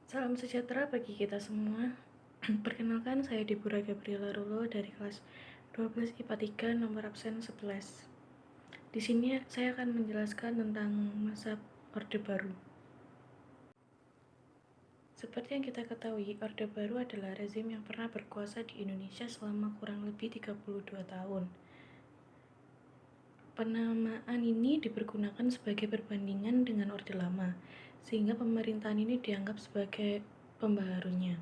Salam sejahtera bagi kita semua. Perkenalkan, saya Deborah Gabriela Rulo dari kelas 12 IPA 3 nomor absen 11. Di sini saya akan menjelaskan tentang masa Orde Baru. Seperti yang kita ketahui, Orde Baru adalah rezim yang pernah berkuasa di Indonesia selama kurang lebih 32 tahun. Penamaan ini dipergunakan sebagai perbandingan dengan Orde Lama, sehingga pemerintahan ini dianggap sebagai pembaharunya.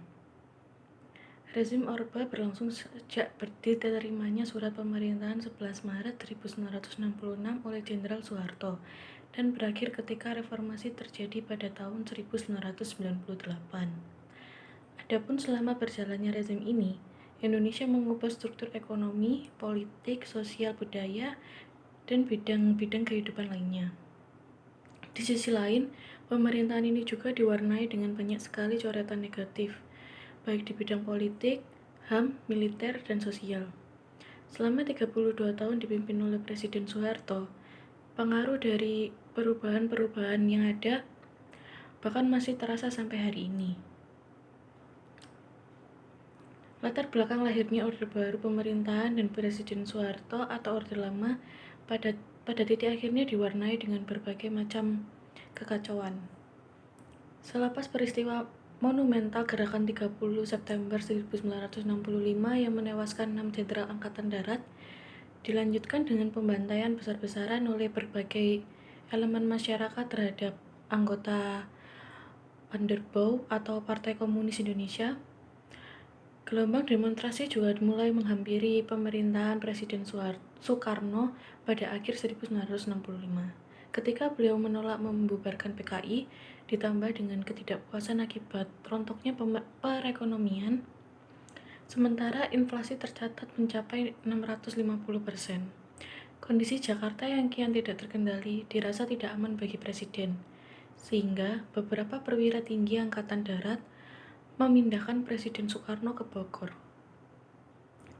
Rezim Orba berlangsung sejak diterimanya surat pemerintahan 11 Maret 1966 oleh Jenderal Soeharto dan berakhir ketika reformasi terjadi pada tahun 1998. Adapun selama berjalannya rezim ini, Indonesia mengubah struktur ekonomi, politik, sosial, budaya, dan bidang-bidang kehidupan lainnya. Di sisi lain, pemerintahan ini juga diwarnai dengan banyak sekali coretan negatif, baik di bidang politik, HAM, militer, dan sosial. Selama 32 tahun dipimpin oleh Presiden Soeharto, pengaruh dari perubahan-perubahan yang ada bahkan masih terasa sampai hari ini. Latar belakang lahirnya Orde Baru pemerintahan dan Presiden Soeharto atau Orde Lama pada titik akhirnya diwarnai dengan berbagai macam kekacauan. Selepas peristiwa monumental gerakan 30 September 1965 yang menewaskan 6 jenderal angkatan darat, dilanjutkan dengan pembantaian besar-besaran oleh berbagai elemen masyarakat terhadap anggota Underbau atau Partai Komunis Indonesia. Gelombang demonstrasi juga mulai menghampiri pemerintahan Presiden Soekarno pada akhir 1965. Ketika beliau menolak membubarkan PKI, ditambah dengan ketidakpuasan akibat rontoknya perekonomian, sementara inflasi tercatat mencapai 650%. Kondisi Jakarta yang kian tidak terkendali dirasa tidak aman bagi Presiden, sehingga beberapa perwira tinggi Angkatan Darat memindahkan Presiden Soekarno ke Bogor.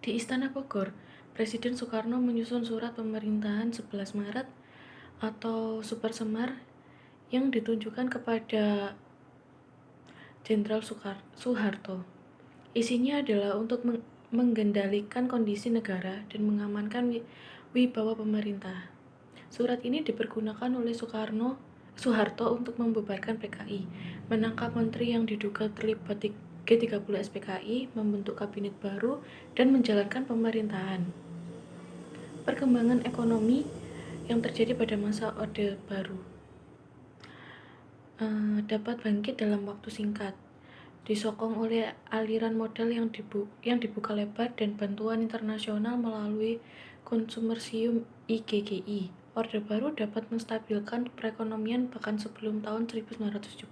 Di Istana Bogor, Presiden Soekarno menyusun surat pemerintahan 11 Maret atau Super Semar yang ditunjukkan kepada Jenderal Soeharto. Isinya adalah untuk mengendalikan kondisi negara dan mengamankan wibawa pemerintah. Surat ini dipergunakan oleh Soeharto untuk membubarkan PKI, menangkap menteri yang diduga terlibat di G30 SPKI, membentuk kabinet baru, dan menjalankan pemerintahan. Perkembangan ekonomi yang terjadi pada masa Orde Baru dapat bangkit dalam waktu singkat, disokong oleh aliran modal yang dibuka lebar dan bantuan internasional melalui konsorsium IGGI. Orde Baru dapat menstabilkan perekonomian bahkan sebelum tahun 1970.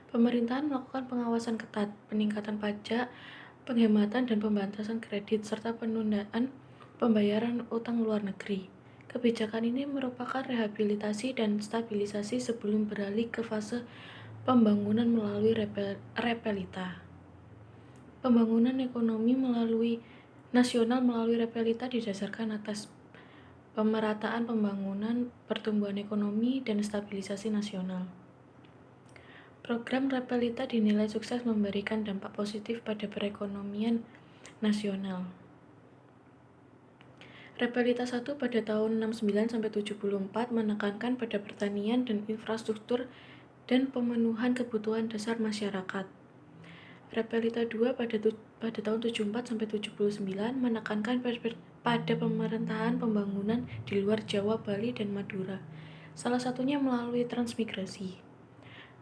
Pemerintahan melakukan pengawasan ketat, peningkatan pajak, penghematan dan pembatasan kredit, serta penundaan pembayaran utang luar negeri. Kebijakan ini merupakan rehabilitasi dan stabilisasi sebelum beralih ke fase pembangunan melalui repelita. Pembangunan ekonomi nasional melalui repelita didasarkan atas pemerataan pembangunan, pertumbuhan ekonomi, dan stabilisasi nasional. Program repelita dinilai sukses memberikan dampak positif pada perekonomian nasional. Repelita 1 pada tahun 69-74 menekankan pada pertanian dan infrastruktur dan pemenuhan kebutuhan dasar masyarakat. Repelita 2 pada tahun 74-79 menekankan pada pemerintahan pembangunan di luar Jawa, Bali, dan Madura, salah satunya melalui transmigrasi.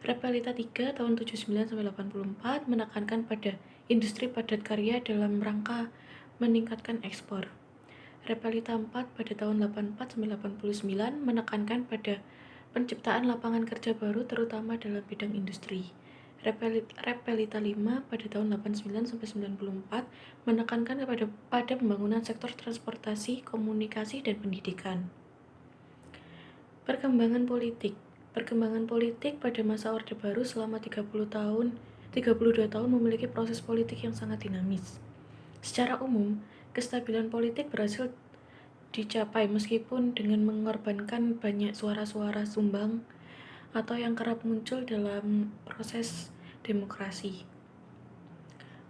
Repelita 3 tahun 79-84 menekankan pada industri padat karya dalam rangka meningkatkan ekspor. Repelita 4 pada tahun 84-89 menekankan pada penciptaan lapangan kerja baru terutama dalam bidang industri. Repelita 5 pada tahun 89-94 menekankan pada pembangunan sektor transportasi, komunikasi, dan pendidikan. Perkembangan politik pada masa Orde Baru selama 32 tahun memiliki proses politik yang sangat dinamis. Secara umum, kestabilan politik berhasil dicapai meskipun dengan mengorbankan banyak suara-suara sumbang atau yang kerap muncul dalam proses demokrasi.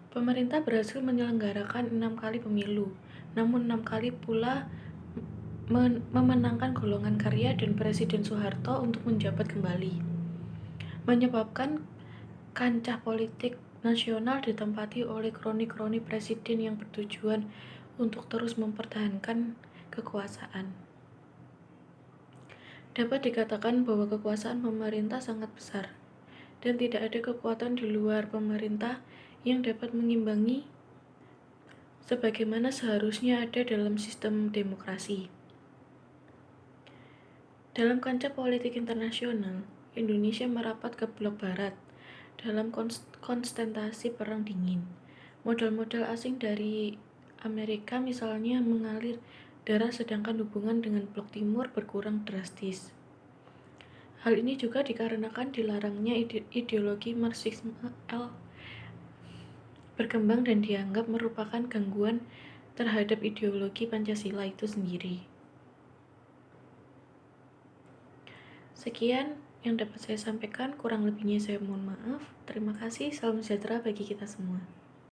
Pemerintah berhasil menyelenggarakan 6 kali pemilu, namun 6 kali pula memenangkan golongan karya dan Presiden Soeharto untuk menjabat kembali, menyebabkan kancah politik nasional ditempati oleh kroni-kroni presiden yang bertujuan untuk terus mempertahankan kekuasaan. Dapat dikatakan bahwa kekuasaan pemerintah sangat besar, dan tidak ada kekuatan di luar pemerintah yang dapat mengimbangi sebagaimana seharusnya ada dalam sistem demokrasi. Dalam kancah politik internasional, Indonesia merapat ke blok barat dalam konsentrasi perang dingin. Modal-modal asing dari Amerika misalnya mengalir darah, sedangkan hubungan dengan blok timur berkurang drastis. Hal ini juga dikarenakan dilarangnya ideologi Marxisme berkembang dan dianggap merupakan gangguan terhadap ideologi Pancasila itu sendiri. Sekian yang dapat saya sampaikan, kurang lebihnya saya mohon maaf. Terima kasih, salam sejahtera bagi kita semua.